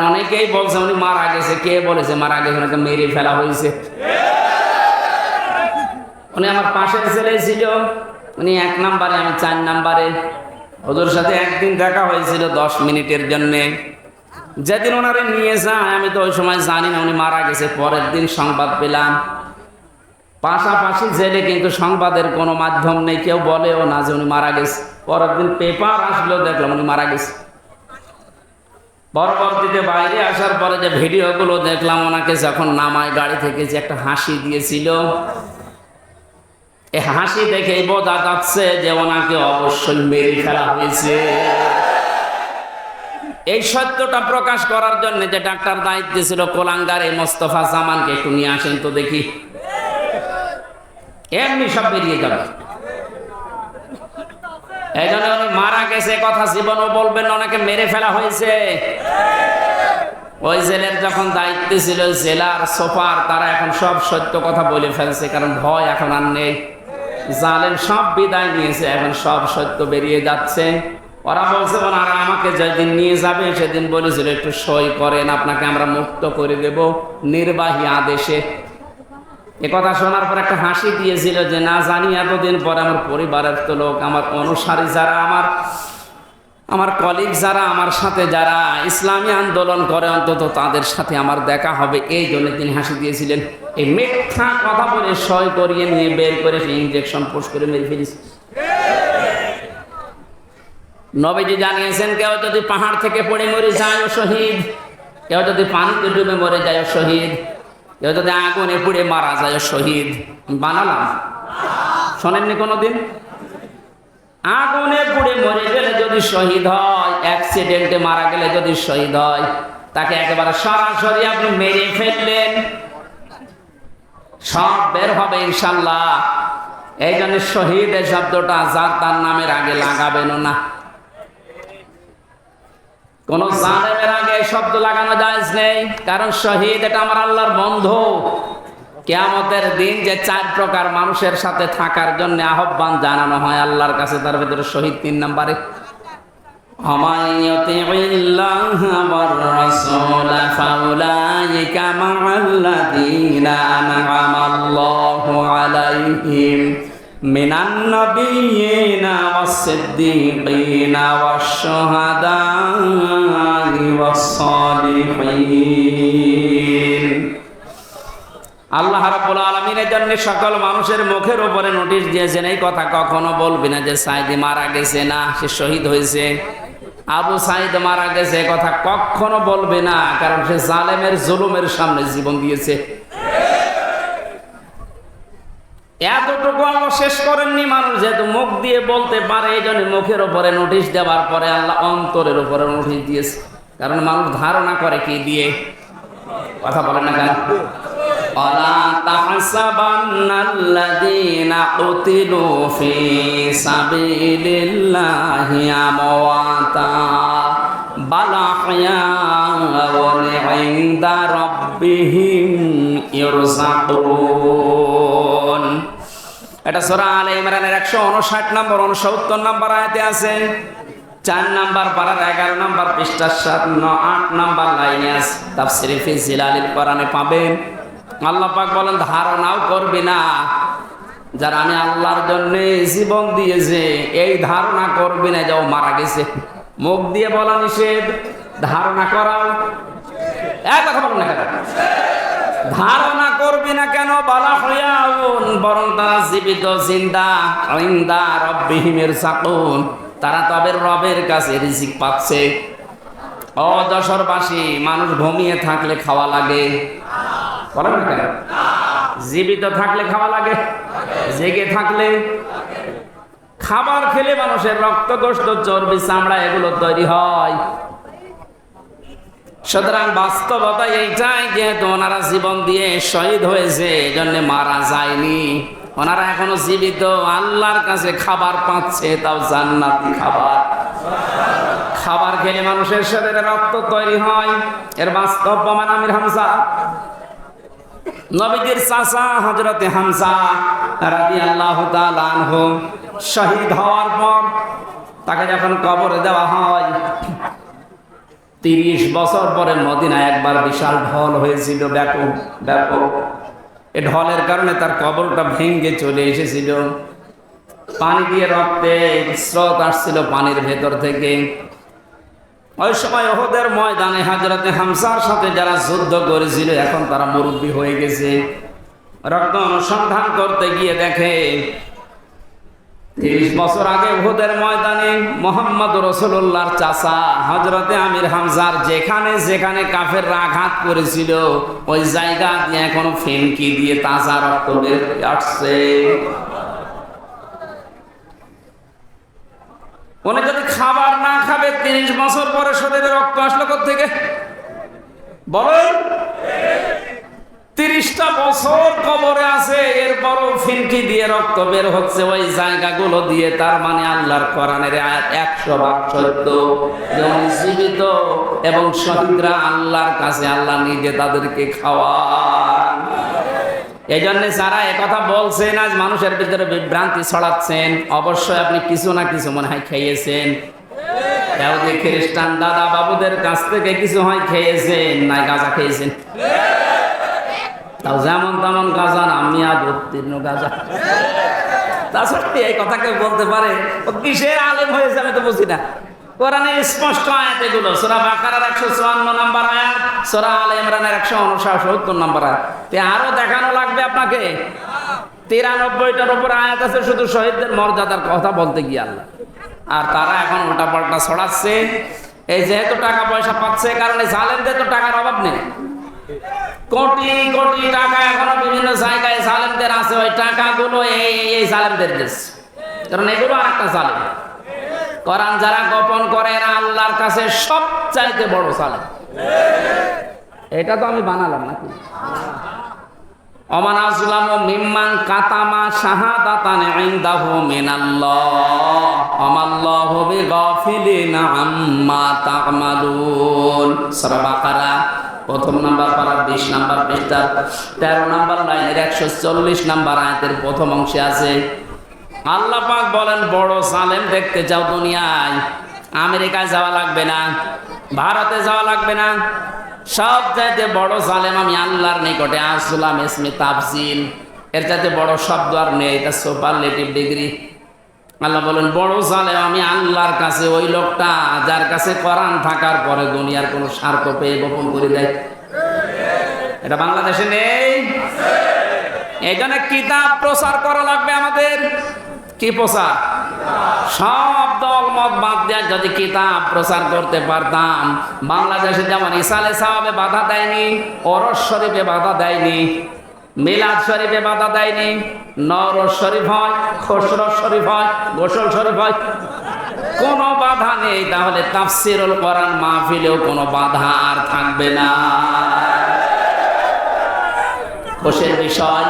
অনেকেই বলছে উনি মারা গেছে। কে বলেছে মারা গেছে? ওনাকে মেরে ফেলা হয়েছে। উনি আমার পাশের ছেলে ছিল, উনি 1 নম্বরে, আমি 4 নম্বরে। ওদের সাথে একদিন দেখা হয়েছিল 10 মিনিটের জন্যে। যেদিন ওনারে নিয়ে যায় আমি তো ওই সময় জানি না উনি মারা গেছে। পরের দিন সংবাদ পেলাম। পাশাপাশি জেলে কিন্তু সংবাদের কোনো মাধ্যম নেই, কেউ বলেও না যে উনি মারা গেছে। পরের দিন পেপার আসলো, দেখলাম উনি মারা গেছে। পরবর্তীতে বাইরে আসার পরে যে ভিডিওগুলো দেখলাম, ওনাকে যখন নামায় গাড়ি থেকে যে একটা হাসি দিয়েছিল, এই হাসি দেখে বোঝা যাচ্ছে যে ওনাকে অবশ্যই মেরে ফেলা হয়েছে। এই সত্যটা প্রকাশ করার জন্য যে ডাক্তার দায়িত্ব ছিল কোলাঙ্গার, এই মোস্তফা জামানকে একটু নিয়ে আসেন তো দেখি। এমনি সব বেরিয়ে যাবে। এই জন্য উনি মারা গেছে কথা জীবনও বলবেন না, ওনাকে মেরে ফেলা হয়েছে। ওই জেলের যখন দায়িত্ব ছিল জেলার সুপার, তারা এখন সব সত্য কথা বলে ফেলছে, কারণ ভয় এখন আর নেই। জালেম সব বিদায় নিয়েছে, এখন সব সত্য বেরিয়ে যাচ্ছে। ওরা বলছে ওনারা আমাকে যেদিন নিয়ে যাবে সেদিন বলেছিল একটু সই করেন, আপনাকে আমরা মুক্ত করে দেব নির্বাহী আদেশে। এ কথা শোনার পর একটা হাসি দিয়েছিল যে না জানি এতদিন পরে আমার পরিবারের তো লোক, আমার অনুসারী যারা, আমার কলিগ যারা, আমার সাথে যারা ইসলামী আন্দোলন করে, অন্তত তাদের সাথে আমার দেখা হবে, এই জন্য তিনি হাসি দিয়েছিলেন। এই মিথ্যা কথা বলে সই করিয়ে নিয়ে বের করে সেই ইনজেকশন পোস্ট করে মেরে ফেলেছে। নবীজি জানিয়েছেন কেউ যদি পাহাড় থেকে পড়ে মরে যায় ও শহীদ, কেউ যদি পানিতে ডুবে মরে যায় ও শহীদ, কেউ যদি আগুনে পুড়ে মারা যায় ও শহীদ। বানালাম, শোনেননি কোনোদিন? আগুনে পুড়ে মরে গেলে যদি শহীদ হয়, অ্যাক্সিডেন্টে মারা গেলে যদি শহীদ হয়, তাকে একেবারে সরাসরি আপনি মেরে ফেললেন, সব বের হবে ইনশাল্লাহ। এই জন্য শহীদ এই শব্দটা যার তার নামের আগে লাগাবেন না। কোন জালেমের আগে এই শব্দ লাগানো জায়েজ নেই, কারণ শহীদ এটা আমার আল্লাহর বন্ধু। কিয়ামতের দিন যে 4 প্রকার মানুষের সাথে থাকার জন্য আহ্বান জানানো হয় আল্লাহর কাছে, তার ভিতরে শহীদ 3 নম্বরে। মিনান নাবিয়িনা ওয়াস-সিদ্দীকিনা ওয়াশ-শুহাদা'i ওয়াস-সালিহিন। আল্লাহ রাব্বুল আলামিনের জন্য সকল মানুষের মুখের উপরে নোটিশ দিয়েছেন, এই কথা কখনো বলবি না যে সাইদি মারা গেছে, না সে শহীদ হয়েছে। আবু সাইদ মারা গেছে কথা কখনো বলবে না, কারণ সে জালেমের জুলুমের সামনে জীবন দিয়েছে। এতটুকু আল্লাহ শেষ করেননি, মানুষ যেহেতু মুখ দিয়ে বলতে পারে, এই জন্য মুখের উপরে নোটিশ দেওয়ার পরে আল্লাহ অন্তরের উপরে নোটিশ দিয়েছে। কারণ মানুষ ধারণা করে কি দিয়ে, কথা বলেন না কেন? وَلَا تَحْسَبَنَّ الَّذِينَ قُتِلُوا فِي سَبِيلِ اللَّهِ أَمْوَاتًا بَلْ أَحْيَاءٌ عِندَ رَبِّهِمْ يُرْزَقُونَ। এটা সূরা আলে ইমরানের 159 নম্বর 69 নম্বর আয়াতে আছে। 4 নম্বর পারার 11 নম্বর পৃষ্ঠা 7-8 নম্বর লাইনে আছে। তাফসীরে ফি জিলালিল কোরআনে পাবেন। আল্লাহ পাক বলেন ধারণাও করবে না, যারা আমি আল্লাহর জন্য জীবন দিয়েছে এই ধারণা করবে না যে ও মারা গেছে। মুখ দিয়ে বলা নিষেধ, ধারণা করাও এক কথা বলুন না কেন? ধারণা করবে না কেন? বালা হইয়াউন, বরং তারা জীবিত, জিন্দা, ইনদা রাব্বিহিম ইরসাকুন, তারা তবে রবের কাছে রিজিক পাচ্ছে। ও যশোরবাসী, মানুষ ঘুমিয়ে থাকলে খাওয়া লাগে, বলেন না কেন? জীবিত থাকলে খাওয়া লাগে, জেগে থাকলে খাবার খেলে মানুষের রক্ত, গোশত, চর্বি, চামড়া এগুলো তৈরি হয়। সুতরাং বাস্তবতা এইটাই, যেহেতু ওনারা জীবন দিয়ে শহীদ হয়েছে, এজন্য মারা যায়নি, ওনারা এখনো জীবিত, আল্লাহর কাছে খাবার পাচ্ছে, তাও জান্নাতি খাবার। খাবার খেলে মানুষের শরীরে রক্ত তৈরি হয়, এর বাস্তব প্রমাণ আমির হামজা, নবীজির চাচা হযরতে হামজা রাদিয়াল্লাহু তাআলা আনহু শহীদ হওয়ার পর তাকে যখন কবরে দেওয়া হয়, 30 বছর পরে মদিনায় একবার বিশাল ঢল হয়েছিল, ব্যাপক ব্যাপক। এ ঢলের কারণে তার কবরটা ভেঙে চলে এসেছিল, পানি দিয়ে রক্তে স্রোত আসছিল পানির ভেতর থেকে। ওই সময় উহুদের ময়দানে হযরতে হামজার সাথে যারা যুদ্ধ করেছিল এখন তারা মুরব্বী হয়ে গেছে। রক্ত অনুসন্ধান করতে গিয়ে দেখে 30 বছর আগে উহুদের ময়দানে মুহাম্মদ রাসূলুল্লাহর চাচা হযরতে আমির হামজার যেখানে যেখানে কাফেররা আঘাত করেছিল ওই জায়গা দিয়ে এখনো ফেনকি দিয়ে তাজা রক্ত বের হয়ে আসছে। উনি যদি খাবার না খাবে 30 বছর পরে শরীরে রক্ত আসলো কোত্থেকে বলেন? 30টা বছর কবরে আছে, এরপরও ফিনকি দিয়ে রক্ত বের হচ্ছে ওই জায়গাগুলো দিয়ে। তার মানে আল্লাহর কোরআনের আয়াত 100 ভাগ সত্য। যেমন জীবিত এবং শহীদরা আল্লাহর কাছে আল্লাহ নিজে তাদেরকে খাওয়ান। এই জন্য যারা একথা বলছেন আজ মানুষের ভিতরে বিভ্রান্তি ছড়াচ্ছেন, অবশ্যই আপনি কিছু না কিছু মনে হয় খেয়েছেন। ইহুদি খ্রিস্টান দাদা বাবুদের কাছ থেকে কিছু হয় খেয়েছেন, নাই গাঁজা খেয়েছেন। তাও যেমন তেমন গাঁজা না, মিয়াদ উত্তীর্ণ গাঁজা। তাছাড়া এই কথা কেউ বলতে পারে ও কিসের আলেম হয়েছে আমি তো বুঝি না। কোরআনে স্পষ্ট আয়াত এগুলো, সূরা বাকারার 154 নম্বর আয়াত, সূরা আলে ইমরানের 169 নম্বর আয়াত। আরো দেখানো লাগবে আপনাকে 93টার উপর আয়াত আছে শুধু শহীদদের মর্যাদার কথা বলতে গিয়ে আল্লাহ। আর তারা এখন উল্টা পাল্টা ছড়াচ্ছে। এই যেহেতু টাকা পয়সা পাচ্ছে কারণে জালেমদের তো টাকার অভাব নেই। কোটি কোটি টাকা এখনো বিভিন্ন জায়গায় জালেমদের আছে, ওই টাকাগুলো এই জালেমদের দেশ, কারণ এগুলো আর একটা জালেম। কোরআন যারা গোপন করে এরা আল্লাহর কাছে সবচাইতে বড় জালেম। এটা তো আমি বানালাম নাকি? ওমান আযলামু মিম্মান কাতামা শাহাদাতান ইনদাহু মিনাল্লাহ ওয়ামাল্লাহু বিগাফিলিন আম্মা তা'মালুন। সূরা বাকারা প্রথম নাম্বার পারা 20 নাম্বার পৃষ্ঠা 13 নাম্বার লাইনের 140 নাম্বার আয়াতের প্রথম অংশে আছে। আল্লাহ পাক বলেন, বড় জালেম দেখতে চাও দুনিয়ায়, আমেরিকায় যাওয়া লাগবে না, ভারতে যাওয়া লাগবে না, সব চাইতে বড় জালেম আমি আল্লাহর নিকটে। আসলাম ইসমে তাফজিল, এর চাইতে বড় শব্দ আর নেই, এটা সুপারলেটিভ ডিগ্রি। আল্লাহ বলেন বড় জালেম আমি আল্লাহর কাছে ওই লোকটা যার কাছে কোরআন থাকার পরে দুনিয়ার কোনো স্বার্থ পেয়ে গোপন করে দেয়। এটা বাংলাদেশে নেই। এখানে কিতাব প্রচার করা লাগবে আমাদের। কি প্রচার? সব দল মত বাদ দিয়ে যদি কিতাব প্রচার করতে পারতাম, বাংলাদেশে যেমন ইসালে সাহাবে বাধা দেয়নি, ওরস শরীফে বাধা দেয়নি, মিলাদ শরীফে বাধা দেয়নি, নওরোজ শরীফ হয়, খসরত শরীফ হয়, গোসল শরীফ হয়, কোনো বাধা নেই, তাহলে তাফসিরুল কোরআন মাহফিলেও কোনো বাধা আর থাকবে না। খুশির বিষয়